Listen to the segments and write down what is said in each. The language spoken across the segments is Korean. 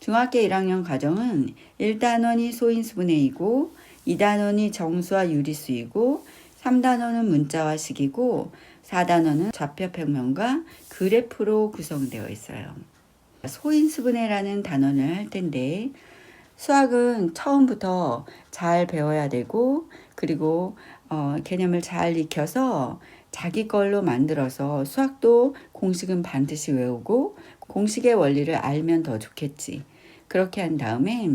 중학교 1학년 가정은 1단원이 소인수분해이고 2단원이 정수와 유리수이고 3단원은 문자와 식이고 4단원은 좌표평면과 그래프로 구성되어 있어요. 소인수분해라는 단원을 할 텐데 수학은 처음부터 잘 배워야 되고 그리고 개념을 잘 익혀서 자기 걸로 만들어서 수학도 공식은 반드시 외우고 공식의 원리를 알면 더 좋겠지. 그렇게 한 다음에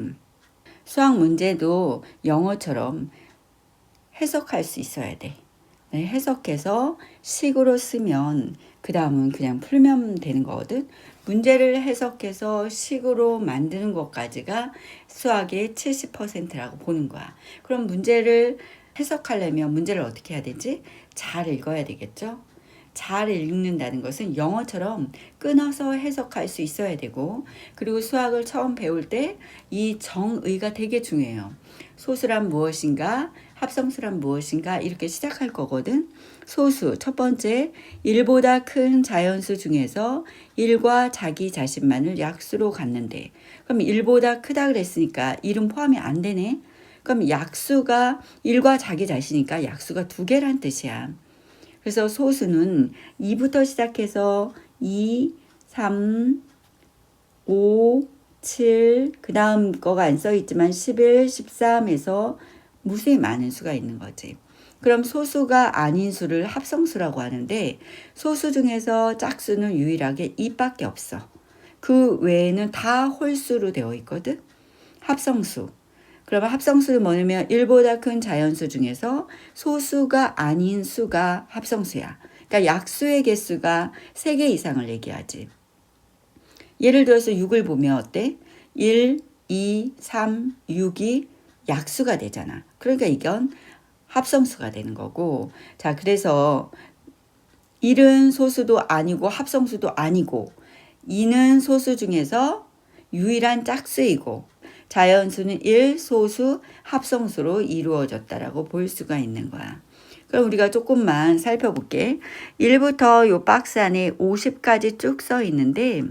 수학 문제도 영어처럼 해석할 수 있어야 돼. 해석해서 식으로 쓰면 그 다음은 그냥 풀면 되는 거거든. 문제를 해석해서 식으로 만드는 것까지가 수학의 70%라고 보는 거야. 그럼 문제를 해석하려면 문제를 어떻게 해야 되지? 잘 읽어야 되겠죠? 잘 읽는다는 것은 영어처럼 끊어서 해석할 수 있어야 되고, 그리고 수학을 처음 배울 때 이 정의가 되게 중요해요. 소수란 무엇인가, 합성수란 무엇인가 이렇게 시작할 거거든. 소수, 첫 번째, 1보다 큰 자연수 중에서 1과 자기 자신만을 약수로 갖는데, 그럼 1보다 크다 그랬으니까 1은 포함이 안 되네. 그럼 약수가 1과 자기 자신이니까 약수가 2개란 뜻이야. 그래서 소수는 2부터 시작해서 2, 3, 5, 7, 그 다음 거가 안 써있지만 11, 13에서 무수히 많은 수가 있는 거지. 그럼 소수가 아닌 수를 합성수라고 하는데 소수 중에서 짝수는 유일하게 2밖에 없어. 그 외에는 다 홀수로 되어 있거든. 합성수. 그러면 합성수는 뭐냐면 1보다 큰 자연수 중에서 소수가 아닌 수가 합성수야. 그러니까 약수의 개수가 3개 이상을 얘기하지. 예를 들어서 6을 보면 어때? 1, 2, 3, 6이 약수가 되잖아. 그러니까 이건 합성수가 되는 거고. 자, 그래서 1은 소수도 아니고 합성수도 아니고 2는 소수 중에서 유일한 짝수이고 자연수는 1, 소수, 합성수로 이루어졌다라고 볼 수가 있는 거야. 그럼 우리가 조금만 살펴볼게. 1부터 요 박스 안에 50까지 쭉 써 있는데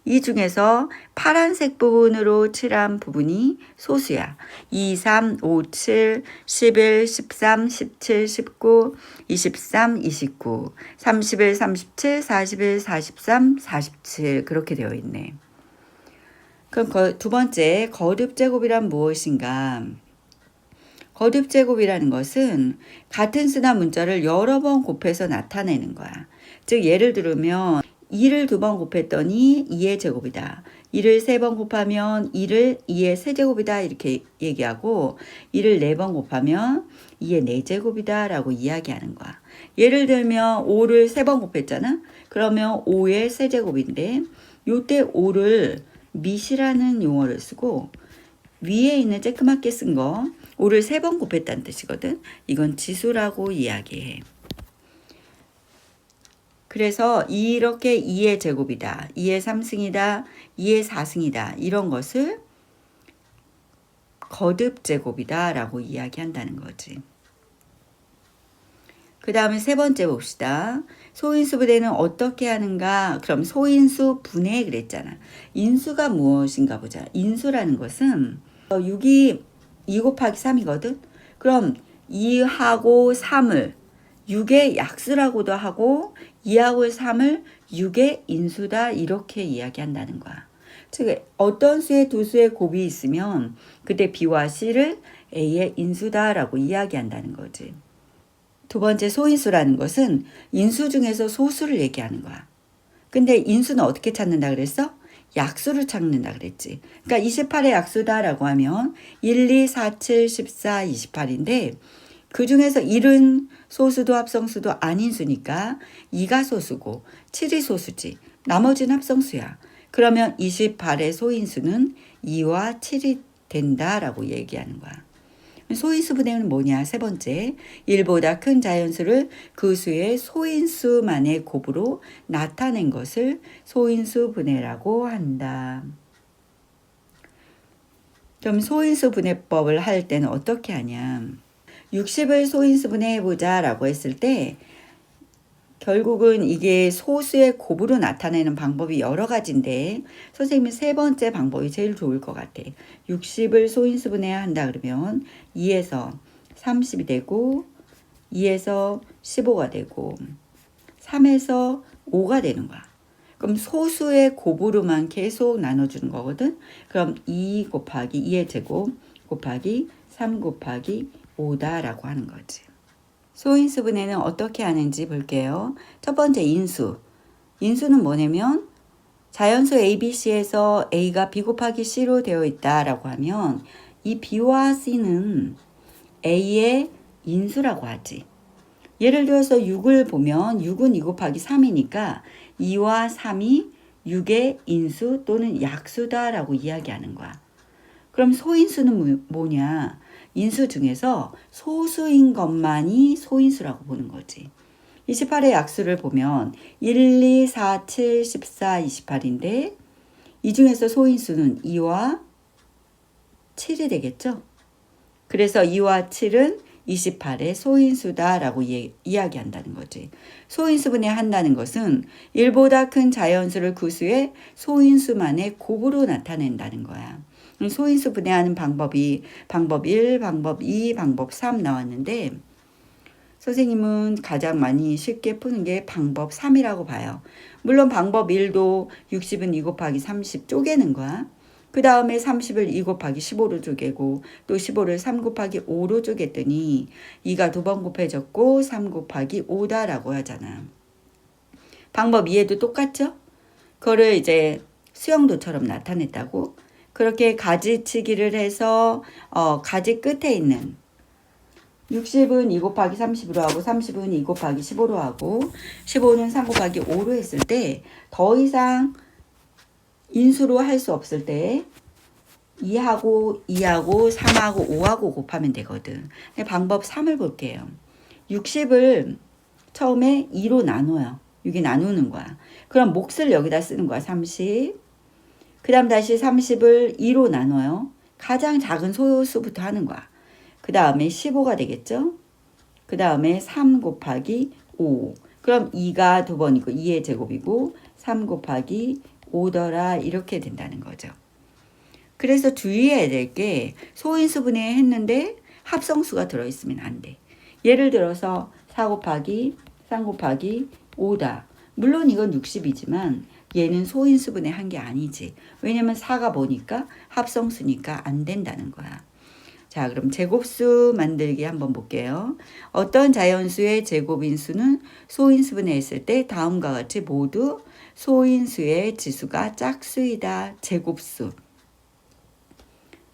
이 중에서 파란색 부분으로 칠한 부분이 소수야. 2, 3, 5, 7, 11, 13, 17, 19, 23, 29, 31, 37, 41, 43, 47 그렇게 되어 있네. 그럼 두 번째, 거듭제곱이란 무엇인가? 거듭제곱이라는 것은 같은 수나 문자를 여러 번 곱해서 나타내는 거야. 즉 예를 들면 2를 2번 곱했더니 2의 제곱이다. 2를 3번 곱하면 2를 2의 세제곱이다 이렇게 얘기하고 2를 4번 곱하면 2의 4제곱이다 라고 이야기하는 거야. 예를 들면 5를 3번 곱했잖아. 그러면 5의 세제곱인데 요때 5를 밑이라는 용어를 쓰고 위에 있는 쬐끄맣게 쓴 거 5를 3번 곱했다는 뜻이거든. 이건 지수라고 이야기해. 그래서 이렇게 2의 제곱이다. 2의 3승이다. 2의 4승이다. 이런 것을 거듭 제곱이다 라고 이야기한다는 거지. 그 다음에 세 번째 봅시다. 소인수 분해는 어떻게 하는가? 그럼 소인수 분해 그랬잖아. 인수가 무엇인가 보자. 인수라는 것은 6이 2 곱하기 3이거든. 그럼 2하고 3을 6의 약수라고도 하고 2하고 3을 6의 인수다 이렇게 이야기한다는 거야. 즉 어떤 수의 두 수의 곱이 있으면 그때 B와 C를 A의 인수다라고 이야기한다는 거지. 두 번째 소인수라는 것은 인수 중에서 소수를 얘기하는 거야. 근데 인수는 어떻게 찾는다 그랬어? 약수를 찾는다 그랬지. 그러니까 28의 약수다라고 하면 1, 2, 4, 7, 14, 28인데 그 중에서 1은 소수도 합성수도 아닌 수니까 2가 소수고 7이 소수지. 나머지는 합성수야. 그러면 28의 소인수는 2와 7이 된다라고 얘기하는 거야. 소인수 분해는 뭐냐? 세 번째, 1보다 큰 자연수를 그 수의 소인수만의 곱으로 나타낸 것을 소인수 분해라고 한다. 그럼 소인수 분해법을 할 때는 어떻게 하냐? 60을 소인수 분해해보자 라고 했을 때 결국은 이게 소수의 곱으로 나타내는 방법이 여러 가지인데 선생님은 세 번째 방법이 제일 좋을 것 같아. 60을 소인수분해야 한다 그러면 2에서 30이 되고 2에서 15가 되고 3에서 5가 되는 거야. 그럼 소수의 곱으로만 계속 나눠주는 거거든. 그럼 2 곱하기 2의 제곱 곱하기 3 곱하기 5다라고 하는 거지. 소인수분해는 어떻게 하는지 볼게요. 첫 번째 인수. 인수는 뭐냐면 자연수 ABC에서 A가 B 곱하기 C로 되어 있다라고 하면 이 B와 C는 A의 인수라고 하지. 예를 들어서 6을 보면 6은 2 곱하기 3이니까 2와 3이 6의 인수 또는 약수다라고 이야기하는 거야. 그럼 소인수는 뭐냐? 인수 중에서 소수인 것만이 소인수라고 보는 거지. 28의 약수를 보면 1, 2, 4, 7, 14, 28인데 이 중에서 소인수는 2와 7이 되겠죠? 그래서 2와 7은 28의 소인수다라고 이야기한다는 거지. 소인수분해 한다는 것은 1보다 큰 자연수를 구수해 소인수만의 곱으로 나타낸다는 거야. 소인수 분해하는 방법이 방법 1, 방법 2, 방법 3 나왔는데 선생님은 가장 많이 쉽게 푸는 게 방법 3이라고 봐요. 물론 방법 1도 60은 2 곱하기 30 쪼개는 거야. 그 다음에 30을 2 곱하기 15로 쪼개고 또 15를 3 곱하기 5로 쪼갰더니 2가 2번 곱해졌고 3 곱하기 5다라고 하잖아. 방법 2에도 똑같죠? 그거를 이제 수영도처럼 나타냈다고. 그렇게 가지치기를 해서 가지 끝에 있는 60은 2 곱하기 30으로 하고 30은 2 곱하기 15로 하고 15는 3 곱하기 5로 했을 때 더 이상 인수로 할 수 없을 때 2하고 2하고 3하고 5하고 곱하면 되거든. 방법 3을 볼게요. 60을 처음에 2로 나눠요. 6이 나누는 거야. 그럼 몫을 여기다 쓰는 거야. 30. 그 다음 다시 30을 2로 나눠요. 가장 작은 소수부터 하는 거야. 그 다음에 15가 되겠죠? 그 다음에 3 곱하기 5. 그럼 2가 2번이고 2의 제곱이고 3 곱하기 5더라 이렇게 된다는 거죠. 그래서 주의해야 될 게 소인수분해 했는데 합성수가 들어있으면 안 돼. 예를 들어서 4 곱하기 3 곱하기 5다. 물론 이건 60이지만 얘는 소인수분해 한 게 아니지. 왜냐면 4가 뭐니까 합성수니까 안 된다는 거야. 자, 그럼 제곱수 만들기 한번 볼게요. 어떤 자연수의 제곱인수는 소인수분해 했을 때 다음과 같이 모두 소인수의 지수가 짝수이다. 제곱수.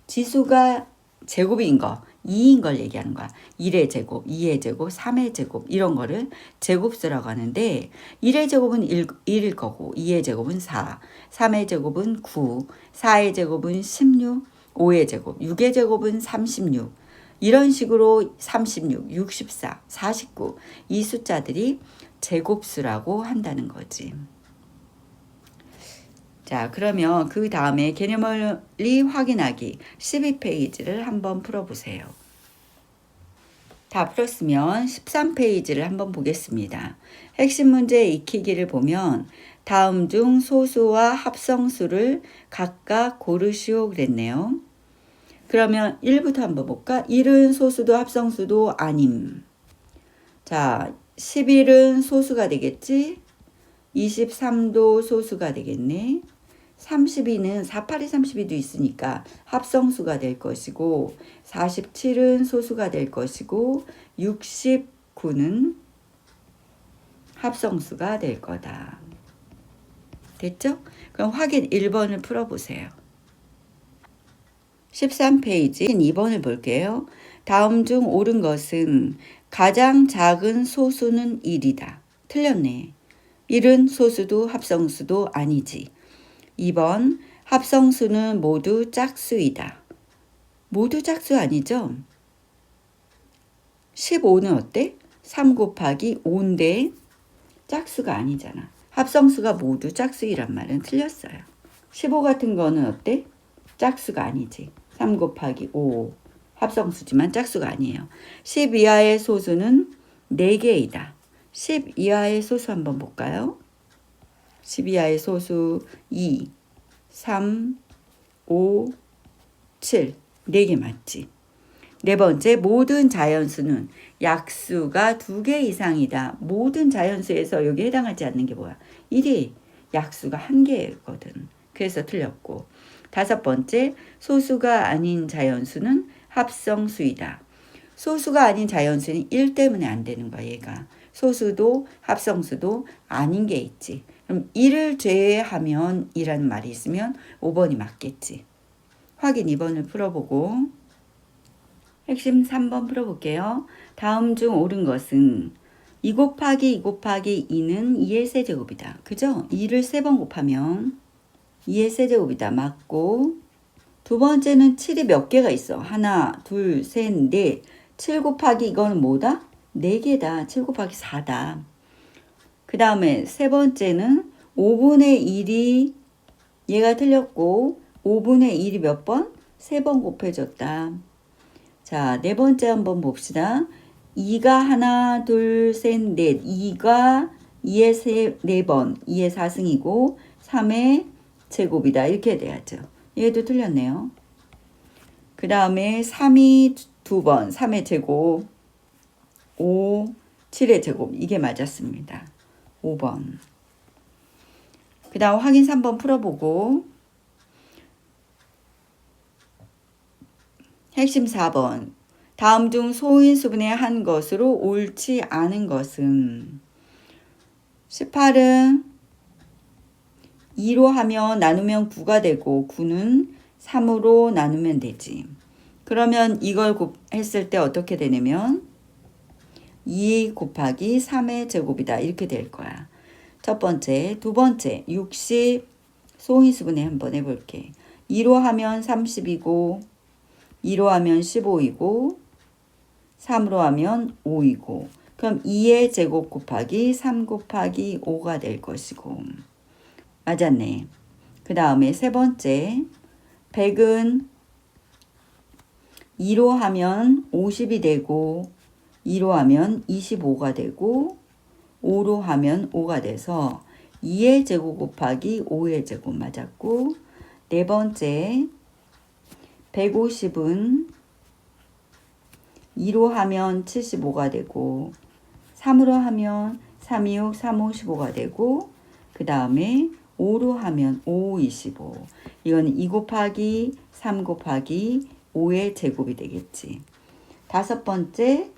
지수가 제곱인 거, 2인 걸 얘기하는 거야. 1의 제곱, 2의 제곱, 3의 제곱 이런 거를 제곱수라고 하는데 1의 제곱은 1일 거고 2의 제곱은 4, 3의 제곱은 9, 4의 제곱은 16, 5의 제곱, 6의 제곱은 36 이런 식으로 36, 64, 49 이 숫자들이 제곱수라고 한다는 거지. 자, 그러면 그 다음에 개념원리 확인하기 12페이지를 한번 풀어보세요. 다 풀었으면 13페이지를 한번 보겠습니다. 핵심 문제 익히기를 보면 다음 중 소수와 합성수를 각각 고르시오 그랬네요. 그러면 1부터 한번 볼까? 1은 소수도 합성수도 아님. 자, 11은 소수가 되겠지? 23도 소수가 되겠네. 32는 48이 32도 있으니까 합성수가 될 것이고 47은 소수가 될 것이고 69는 합성수가 될 거다. 됐죠? 그럼 확인 1번을 풀어보세요. 13페이지 2번을 볼게요. 다음 중 옳은 것은 가장 작은 소수는 1이다. 틀렸네. 1은 소수도 합성수도 아니지. 2번 합성수는 모두 짝수이다. 모두 짝수 아니죠? 15는 어때? 3 곱하기 5인데 짝수가 아니잖아. 합성수가 모두 짝수이란 말은 틀렸어요. 15 같은 거는 어때? 짝수가 아니지. 3 곱하기 5 합성수지만 짝수가 아니에요. 10 이하의 소수는 4개이다. 10 이하의 소수 한번 볼까요? 10 이하의 소수 2, 3, 5, 7. 4개 맞지? 네 번째, 모든 자연수는 약수가 2개 이상이다. 모든 자연수에서 여기 해당하지 않는 게 뭐야? 1이 약수가 1개거든. 그래서 틀렸고. 5번째, 소수가 아닌 자연수는 합성수이다. 소수가 아닌 자연수는 1 때문에 안 되는 거야, 얘가. 소수도 합성수도 아닌 게 있지. 그럼 1을 제외하면 이라는 말이 있으면 5번이 맞겠지. 확인 2번을 풀어보고 핵심 3번 풀어볼게요. 다음 중 옳은 것은 2 곱하기 2 곱하기 2는 2의 세제곱이다. 그죠? 2를 3번 곱하면 2의 세제곱이다. 맞고 두 번째는 7이 몇 개가 있어? 하나, 둘, 셋, 넷. 7 곱하기 이거는 뭐다? 4개다. 7 곱하기 4다. 그 다음에 세 번째는 5분의 1이 얘가 틀렸고 5분의 1이 몇 번? 3번 곱해졌다. 자, 네 번째 한번 봅시다. 2가 하나, 둘, 셋, 넷. 2가 2의 4번, 2의 4승이고 3의 제곱이다. 이렇게 돼야죠. 얘도 틀렸네요. 그 다음에 3이 2번, 3의 제곱, 5, 7의 제곱. 이게 맞았습니다. 5번. 그 다음 확인 3번 풀어보고 핵심 4번. 다음 중 소인수분의 한 것으로 옳지 않은 것은 18은 2로 하면 나누면 9가 되고 9는 3으로 나누면 되지. 그러면 이걸 했을 때 어떻게 되냐면 2 곱하기 3의 제곱이다. 이렇게 될 거야. 첫 번째. 두 번째 60 소인수분해 한번 해볼게. 2로 하면 30이고 2로 하면 15이고 3으로 하면 5이고 그럼 2의 제곱 곱하기 3 곱하기 5가 될 것이고 맞았네. 그 다음에 세 번째 100은 2로 하면 50이 되고 2로 하면 25가 되고 5로 하면 5가 돼서 2의 제곱 곱하기 5의 제곱 맞았고 네 번째 150은 2로 하면 75가 되고 3으로 하면 3, 2, 6, 3, 5, 15가 되고 그 다음에 5로 하면 5, 25. 이거는 2 곱하기 3 곱하기 5의 제곱이 되겠지. 다섯 번째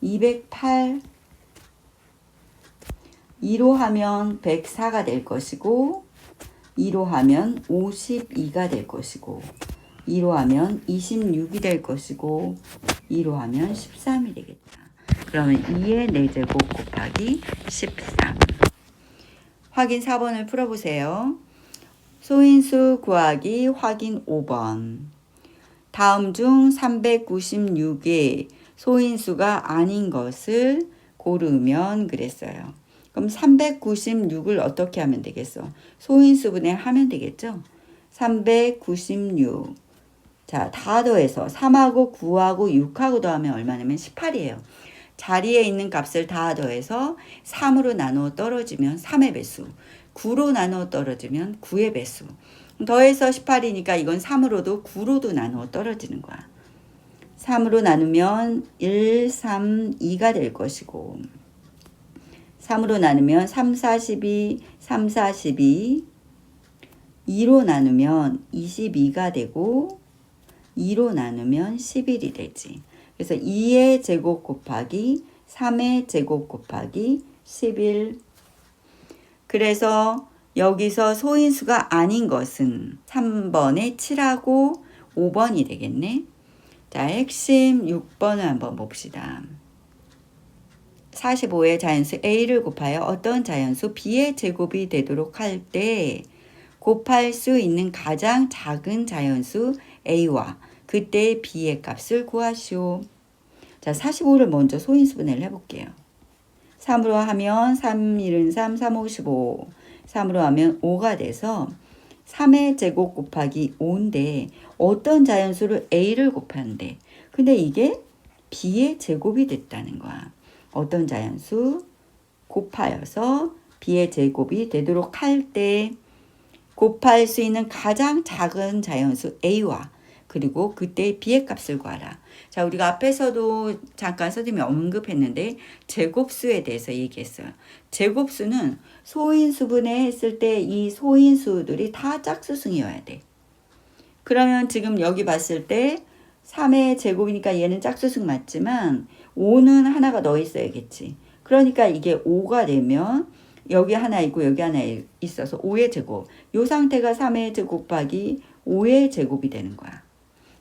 208 2로 하면 104가 될 것이고 2로 하면 52가 될 것이고 2로 하면 26이 될 것이고 2로 하면 13이 되겠다. 그러면 2의 4제곱 곱하기 13. 확인 4번을 풀어보세요. 소인수 구하기 확인 5번. 다음 중 396의 소인수가 아닌 것을 고르면 그랬어요. 그럼 396을 어떻게 하면 되겠어? 소인수분해 하면 되겠죠? 396. 자, 다 더해서 3하고 9하고 6하고 더하면 얼마냐면 18이에요. 자리에 있는 값을 다 더해서 3으로 나누어 떨어지면 3의 배수, 9로 나누어 떨어지면 9의 배수. 더해서 18이니까 이건 3으로도 9로도 나누어 떨어지는 거야. 3으로 나누면 1, 3, 2가 될 것이고 3으로 나누면 3, 42, 3, 42 2로 나누면 22가 되고 2로 나누면 11이 되지. 그래서 2의 제곱 곱하기 3의 제곱 곱하기 11. 그래서 여기서 소인수가 아닌 것은 3번에 7하고 5번이 되겠네. 자, 핵심 6번을 한번 봅시다. 45의 자연수 A를 곱하여 어떤 자연수 B의 제곱이 되도록 할 때 곱할 수 있는 가장 작은 자연수 A와 그때 B의 값을 구하시오. 자, 45를 먼저 소인수분해를 해볼게요. 3으로 하면 3, 1은 3, 3, 5, 15. 3으로 하면 5가 돼서 3의 제곱 곱하기 5인데 어떤 자연수를 A를 곱하는데 근데 이게 B의 제곱이 됐다는 거야. 어떤 자연수? 곱하여서 b의 제곱이 되도록 할 때 곱할 수 있는 가장 작은 자연수 a와 그리고 그때 b의 값을 구하라. 자, 우리가 앞에서도 잠깐 선생님이 언급했는데 제곱수에 대해서 얘기했어요. 제곱수는 소인수분해 했을 때 이 소인수들이 다 짝수승이어야 돼. 그러면 지금 여기 봤을 때 3의 제곱이니까 얘는 짝수승 맞지만 5는 하나가 더 있어야겠지. 그러니까 이게 5가 되면 여기 하나 있고 여기 하나 있어서 5의 제곱. 이 상태가 3의 제곱 곱하기 5의 제곱이 되는 거야.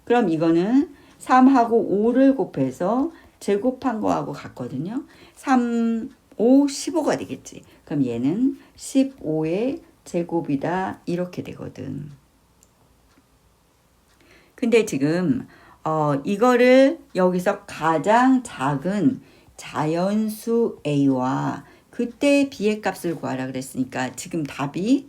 그럼 이거는 3하고 5를 곱해서 제곱한 거하고 같거든요. 3, 5, 15가 되겠지. 그럼 얘는 15의 제곱이다. 이렇게 되거든. 근데 지금 이거를 여기서 가장 작은 자연수 a와 그때 b의 값을 구하라 그랬으니까 지금 답이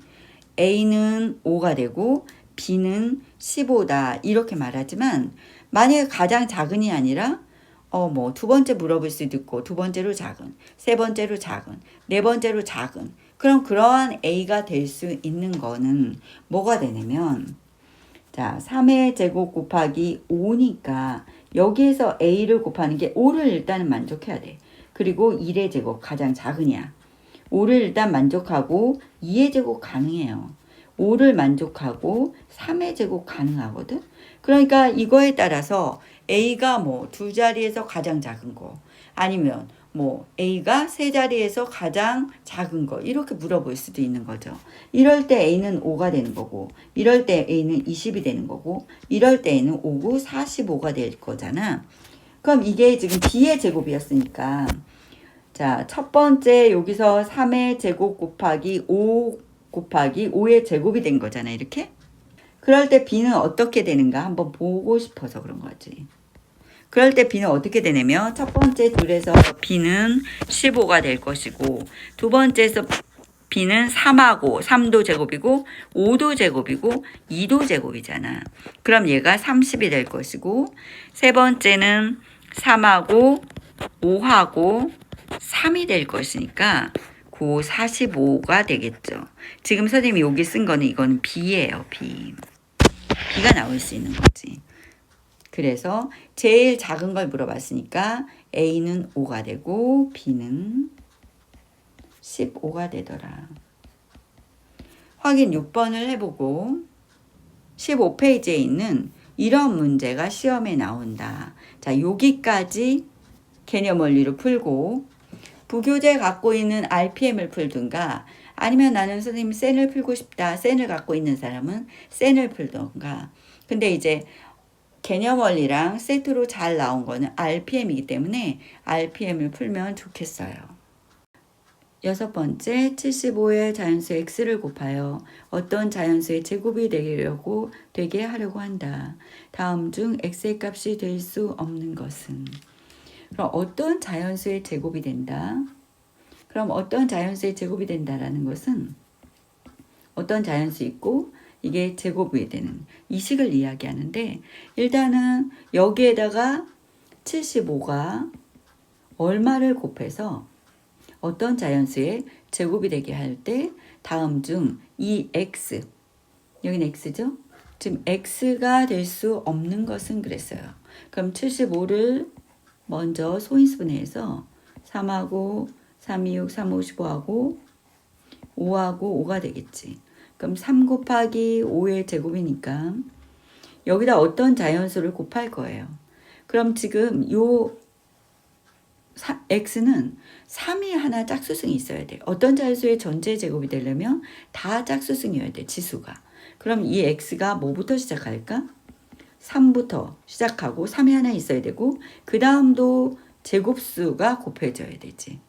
a는 5가 되고 b는 15다 이렇게 말하지만 만약에 가장 작은이 아니라 뭐 두 번째 물어볼 수도 있고 두 번째로 작은, 세 번째로 작은, 네 번째로 작은 그럼 그러한 a가 될 수 있는 거는 뭐가 되냐면 자 3의 제곱 곱하기 5니까 여기에서 a를 곱하는 게 5를 일단은 만족해야 돼. 그리고 1의 제곱 가장 작으냐. 5를 일단 만족하고 2의 제곱 가능해요. 5를 만족하고 3의 제곱 가능하거든. 그러니까 이거에 따라서 a가 뭐 두 자리에서 가장 작은 거 아니면 뭐 a가 세 자리에서 가장 작은 거 이렇게 물어볼 수도 있는 거죠. 이럴 때 a는 5가 되는 거고 이럴 때 a는 20이 되는 거고 이럴 때 a는 5고 45가 될 거잖아. 그럼 이게 지금 b의 제곱이었으니까 자, 첫 번째 여기서 3의 제곱 곱하기 5 곱하기 5의 제곱이 된 거잖아. 이렇게. 그럴 때 b는 어떻게 되는가 한번 보고 싶어서 그런 거지. 그럴 때 b는 어떻게 되냐면 첫 번째 둘에서 b는 15가 될 것이고 두 번째에서 b는 3하고 3도 제곱이고 5도 제곱이고 2도 제곱이잖아. 그럼 얘가 30이 될 것이고 세 번째는 3하고 5하고 3이 될 것이니까 그 45가 되겠죠. 지금 선생님이 여기 쓴 거는 이거는 b예요. b가 나올 수 있는 거지. 그래서 제일 작은 걸 물어봤으니까 a는 5가 되고 b는 15가 되더라. 확인 6번을 해보고 15페이지에 있는 이런 문제가 시험에 나온다. 자, 여기까지 개념 원리로 풀고 부교재 갖고 있는 RPM을 풀든가 아니면 나는 선생님 센을 풀고 싶다. 센을 갖고 있는 사람은 센을 풀던가. 근데 이제 개념 원리랑 세트로 잘 나온 거는 RPM이기 때문에 RPM을 풀면 좋겠어요. 여섯 번째, 75의 자연수 x를 곱하여 어떤 자연수의 제곱이 되게 하려고 한다. 다음 중 x의 값이 될 수 없는 것은? 그럼 어떤 자연수의 제곱이 된다? 그럼 어떤 자연수의 제곱이 된다라는 것은 어떤 자연수 있고 이게 제곱이 되는 이 식을 이야기하는데 일단은 여기에다가 75가 얼마를 곱해서 어떤 자연수의 제곱이 되게 할 때 다음 중 이 x 여기는 x죠? 지금 x가 될 수 없는 것은 그랬어요. 그럼 75를 먼저 소인수분해해서 3하고 3, 2, 6, 3, 5, 15하고 5하고 5가 되겠지. 그럼 3 곱하기 5의 제곱이니까 여기다 어떤 자연수를 곱할 거예요. 그럼 지금 요 x는 3이 하나 짝수승이 있어야 돼. 어떤 자연수의 전체 제곱이 되려면 다 짝수승이어야 돼. 지수가. 그럼 이 x가 뭐부터 시작할까? 3부터 시작하고 3이 하나 있어야 되고 그 다음도 제곱수가 곱해져야 되지.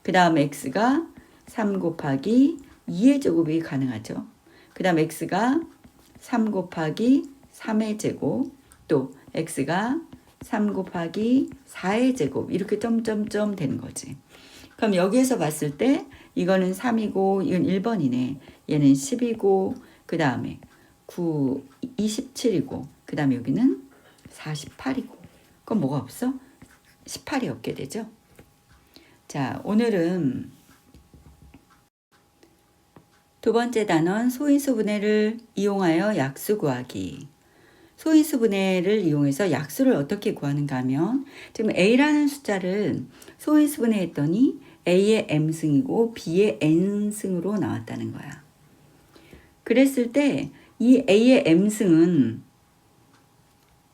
그 다음 x가 3 곱하기 2의 제곱이 가능하죠. 그 다음 x가 3 곱하기 3의 제곱 또 x가 3 곱하기 4의 제곱 이렇게 점점점 되는 거지. 그럼 여기에서 봤을 때 이거는 3이고 이건 1번이네. 얘는 10이고 그 다음에 9, 27이고 그 다음에 여기는 48이고 그럼 뭐가 없어? 18이 없게 되죠. 자, 오늘은 두 번째 단원 소인수분해를 이용하여 약수 구하기. 소인수분해를 이용해서 약수를 어떻게 구하는가 하면 지금 A라는 숫자를 소인수분해했더니 A의 M승이고 B의 N승으로 나왔다는 거야. 그랬을 때 이 A의 M승은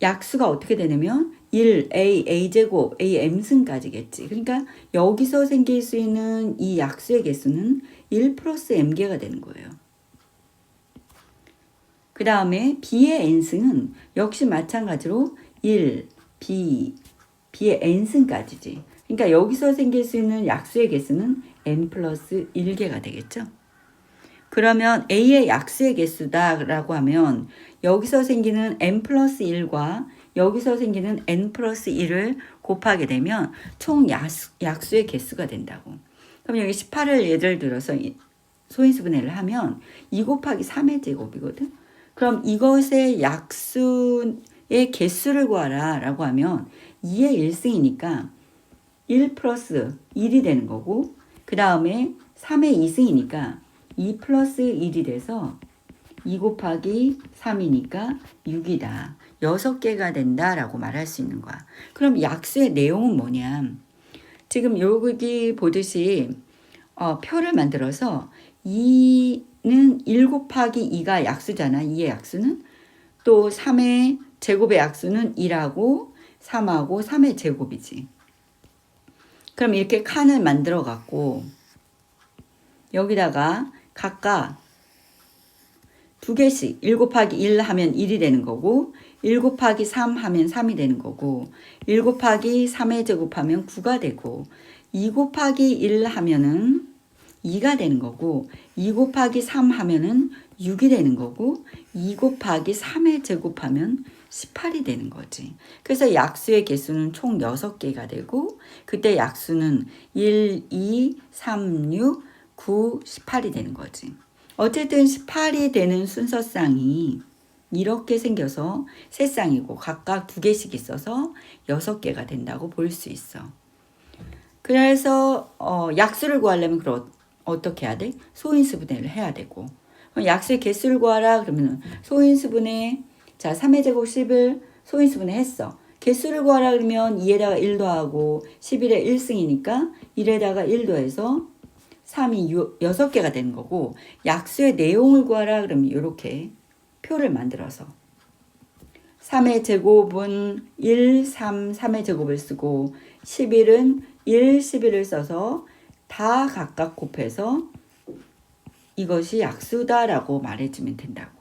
약수가 어떻게 되냐면 1, A제곱, M승까지겠지. 그러니까 여기서 생길 수 있는 이 약수의 개수는 1 플러스 M개가 되는 거예요. 그 다음에 B의 N승은 역시 마찬가지로 1, B의 N승까지지. 그러니까 여기서 생길 수 있는 약수의 개수는 N 플러스 1개가 되겠죠. 그러면 A의 약수의 개수다라고 하면 여기서 생기는 N 플러스 1과 여기서 생기는 N 플러스 1을 곱하게 되면 총 약수의 개수가 된다고. 그럼 여기 18을 예를 들어서 소인수분해를 하면 2 곱하기 3의 제곱이거든. 그럼 이것의 약수의 개수를 구하라 라고 하면 2의 1승이니까 1 플러스 1이 되는 거고, 그 다음에 3의 2승이니까 2 플러스 1이 돼서 2 곱하기 3이니까 6이다. 6개가 된다라고 말할 수 있는 거야. 그럼 약수의 내용은 뭐냐? 지금 여기 보듯이 표를 만들어서 2는 1 곱하기 2가 약수잖아. 2의 약수는. 또 3의 제곱의 약수는 1하고 3하고 3의 제곱이지. 그럼 이렇게 칸을 만들어 갖고 여기다가 각각 2개씩 1 곱하기 1 하면 1이 되는 거고 1 곱하기 3 하면 3이 되는 거고 1 곱하기 3의 제곱하면 9가 되고 2 곱하기 1 하면은 2가 되는 거고 2 곱하기 3 하면은 6이 되는 거고 2 곱하기 3의 제곱하면 18이 되는 거지. 그래서 약수의 개수는 총 6개가 되고 그때 약수는 1, 2, 3, 6, 9, 18이 되는 거지. 어쨌든 18이 되는 순서쌍이 이렇게 생겨서 세 쌍이고 각각 2개씩 있어서 6개가 된다고 볼 수 있어. 그래서 약수를 구하려면 그럼 어떻게 해야 돼? 소인수분해를 해야 되고. 그럼 약수의 개수를 구하라 그러면 소인수분해, 자 3의 제곱 10을 소인수분해 했어. 개수를 구하라 그러면 2에다가 1 더하고 11의 1승이니까 1에다가 1 더해서 3이 6개가 되는 거고, 약수의 내용을 구하라 그러면 이렇게 표를 만들어서 3의 제곱은 1, 3, 3의 제곱을 쓰고 11은 1, 11을 써서 다 각각 곱해서 이것이 약수다라고 말해주면 된다고.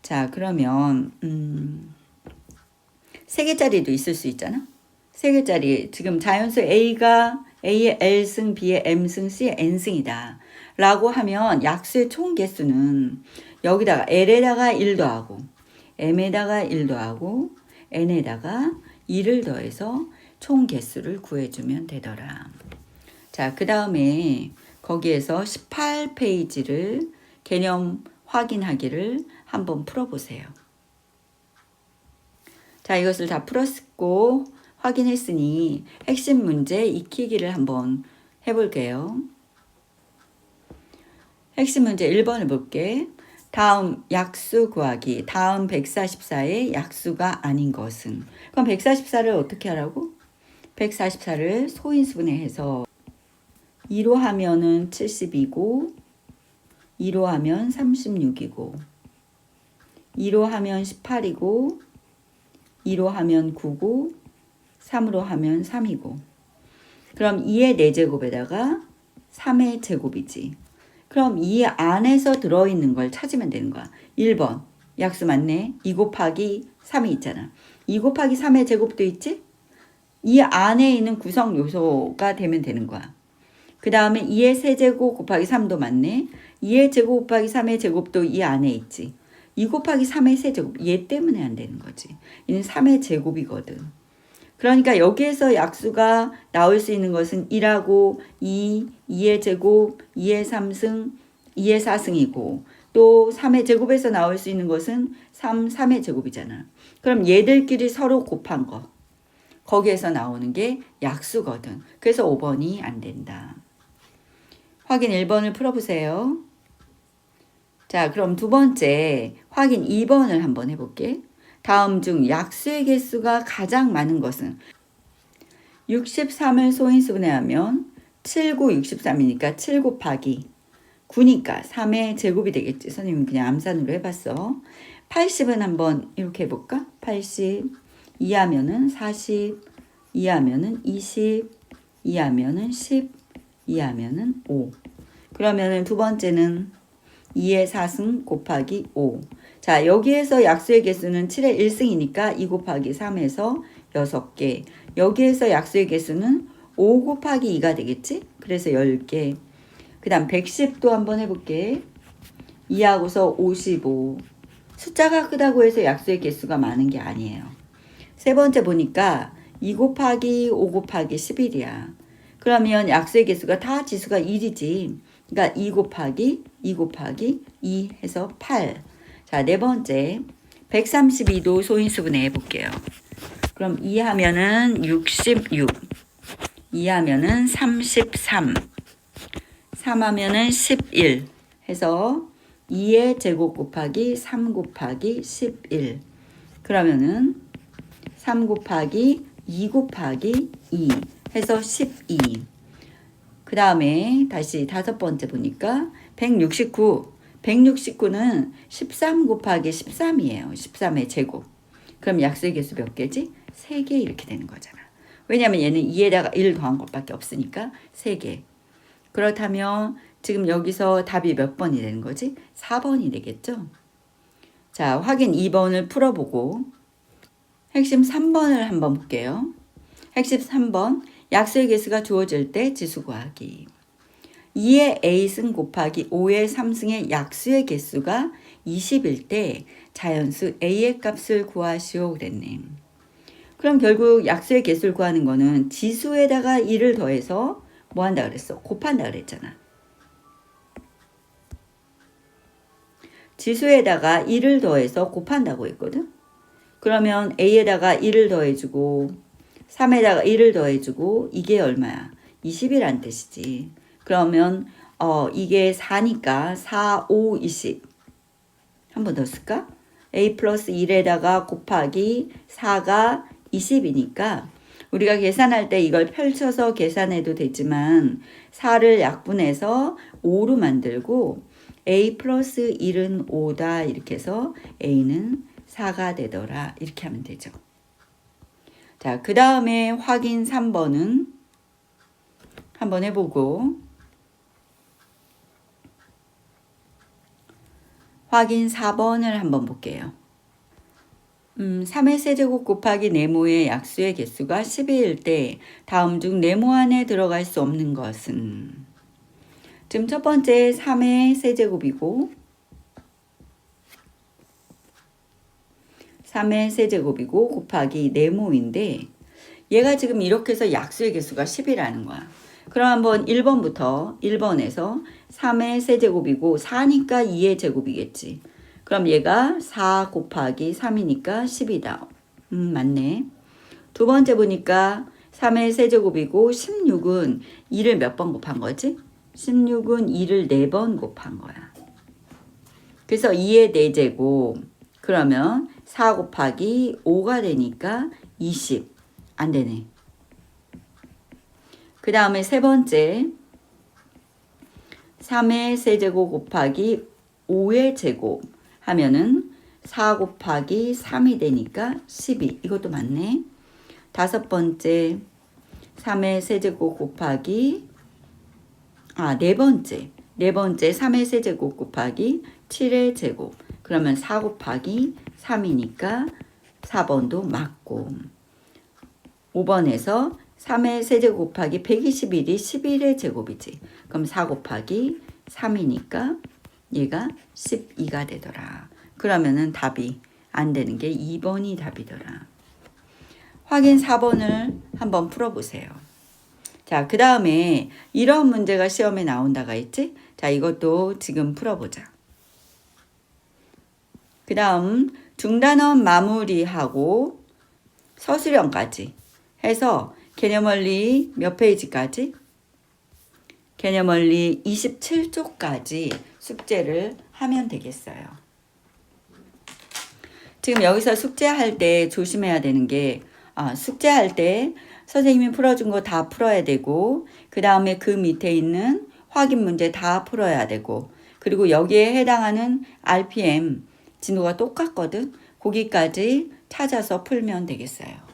자, 그러면 3개짜리도 있을 수 있잖아. 3개짜리 지금 자연수 A가 A의 L승, B의 M승, C의 N승이다 라고 하면 약수의 총 개수는 여기다가 L에다가 1 더하고 M에다가 1 더하고 N에다가 2를 더해서 총 개수를 구해주면 되더라. 자, 그 다음에 거기에서 18페이지를 개념 확인하기를 한번 풀어보세요. 자, 이것을 다 풀었고 확인했으니 핵심 문제 익히기를 한번 해볼게요. 핵심 문제 1번을 볼게. 다음 약수 구하기. 다음 144의 약수가 아닌 것은. 그럼 144를 어떻게 하라고? 144를 소인수분해해서 2로 하면은 70이고 2로 하면 36이고 2로 하면 18이고 2로 하면 9고 3으로 하면 3이고, 그럼 2의 4제곱에다가 3의 제곱이지. 그럼 이 안에서 들어있는 걸 찾으면 되는 거야. 1번 약수 맞네. 2 곱하기 3이 있잖아. 2 곱하기 3의 제곱도 있지? 이 안에 있는 구성 요소가 되면 되는 거야. 그 다음에 2의 세제곱 곱하기 3도 맞네. 2의 제곱 곱하기 3의 제곱도 이 안에 있지. 2 곱하기 3의 세제곱, 얘 때문에 안 되는 거지. 얘는 3의 제곱이거든. 그러니까 여기에서 약수가 나올 수 있는 것은 1하고 2, 2의 제곱, 2의 3승, 2의 4승이고 또 3의 제곱에서 나올 수 있는 것은 3, 3의 제곱이잖아. 그럼 얘들끼리 서로 곱한 거. 거기에서 나오는 게 약수거든. 그래서 5번이 안 된다. 확인 1번을 풀어보세요. 자, 그럼 두 번째 확인 2번을 한번 해볼게. 다음 중 약수의 개수가 가장 많은 것은 63을 소인수분해하면 7, 9, 63이니까 7 곱하기 9니까 3의 제곱이 되겠지. 선생님 그냥 암산으로 해봤어. 80은 한번 이렇게 해볼까? 80 2하면은 40 2하면은 20 2하면은 10 2하면은 5. 그러면은 두 번째는 2의 4승 곱하기 5. 자, 여기에서 약수의 개수는 7의 1승이니까 2 곱하기 3에서 6개. 여기에서 약수의 개수는 5 곱하기 2가 되겠지? 그래서 10개. 그 다음 110도 한번 해볼게. 2하고서 55. 숫자가 크다고 해서 약수의 개수가 많은 게 아니에요. 세 번째 보니까 2 곱하기 5 곱하기 11이야. 그러면 약수의 개수가 다 지수가 1이지. 그러니까 2 곱하기 2 해서 8. 자, 네 번째 132도 소인수분해 해볼게요. 그럼 2 하면은 66, 2 하면은 33, 3 하면은 11 해서 2의 제곱 곱하기 3 곱하기 11. 그러면은 3 곱하기 2 곱하기 2 해서 12. 그 다음에 다시 다섯 번째 보니까 169. 169는 13 곱하기 13이에요. 13의 제곱. 그럼 약수의 개수 몇 개지? 3개 이렇게 되는 거잖아. 왜냐면 얘는 2에다가 1 더한 것밖에 없으니까 3개. 그렇다면 지금 여기서 답이 몇 번이 되는 거지? 4번이 되겠죠? 자, 확인 2번을 풀어보고 핵심 3번을 한번 볼게요. 핵심 3번. 약수의 개수가 주어질 때 지수 구하기. 2의 a승 곱하기 5의 3승의 약수의 개수가 20일 때 자연수 a의 값을 구하시오 그랬네. 그럼 결국 약수의 개수를 구하는 거는 지수에다가 1을 더해서 뭐 한다 그랬어? 곱한다 그랬잖아. 지수에다가 1을 더해서 곱한다고 했거든. 그러면 a에다가 1을 더해주고 3에다가 1을 더해주고 이게 얼마야? 20이란 뜻이지. 그러면 이게 4니까 4, 5, 20. 한 번 더 쓸까? a 플러스 1에다가 곱하기 4가 20이니까 우리가 계산할 때 이걸 펼쳐서 계산해도 되지만 4를 약분해서 5로 만들고 a 플러스 1은 5다 이렇게 해서 a는 4가 되더라 이렇게 하면 되죠. 자, 그 다음에 확인 3번은 한번 해보고 확인 4번을 한번 볼게요. 3의 세제곱 곱하기 네모의 약수의 개수가 12일 때 다음 중 네모 안에 들어갈 수 없는 것은 지금 첫 번째 3의 세제곱이고 3의 세제곱이고 곱하기 네모인데 얘가 지금 이렇게 해서 약수의 개수가 10이라는 거야. 그럼 한번 1번부터 1번에서 3의 세제곱이고 4니까 2의 제곱이겠지. 그럼 얘가 4 곱하기 3이니까 10이다. 맞네. 두 번째 보니까 3의 세제곱이고 16은 2를 몇 번 곱한 거지? 16은 2를 4번 곱한 거야. 그래서 2의 4제곱 그러면 4 곱하기 5가 되니까 20. 안 되네. 그 다음에 세 번째 3의 세제곱 곱하기 5의 제곱 하면은 4 곱하기 3이 되니까 12. 이것도 맞네. 다섯 번째 3의 세제곱 곱하기 네 번째 3의 세제곱 곱하기 7의 제곱 그러면 4 곱하기 3이니까 4번도 맞고 5번에서 3의 세제곱 곱하기 121이 11의 제곱이지. 그럼 4 곱하기 3이니까 얘가 12가 되더라. 그러면은 답이 안 되는 게 2번이 답이더라. 확인 4번을 한번 풀어보세요. 자, 그 다음에 이런 문제가 시험에 나온다가 있지? 자, 이것도 지금 풀어보자. 그 다음 중단원 마무리하고 서술형까지 해서 개념원리 몇 페이지까지? 개념원리 27쪽까지 숙제를 하면 되겠어요. 지금 여기서 숙제할 때 조심해야 되는 게 숙제할 때 선생님이 풀어준 거 다 풀어야 되고 그 다음에 그 밑에 있는 확인 문제 다 풀어야 되고 그리고 여기에 해당하는 RPM 진도가 똑같거든. 거기까지 찾아서 풀면 되겠어요.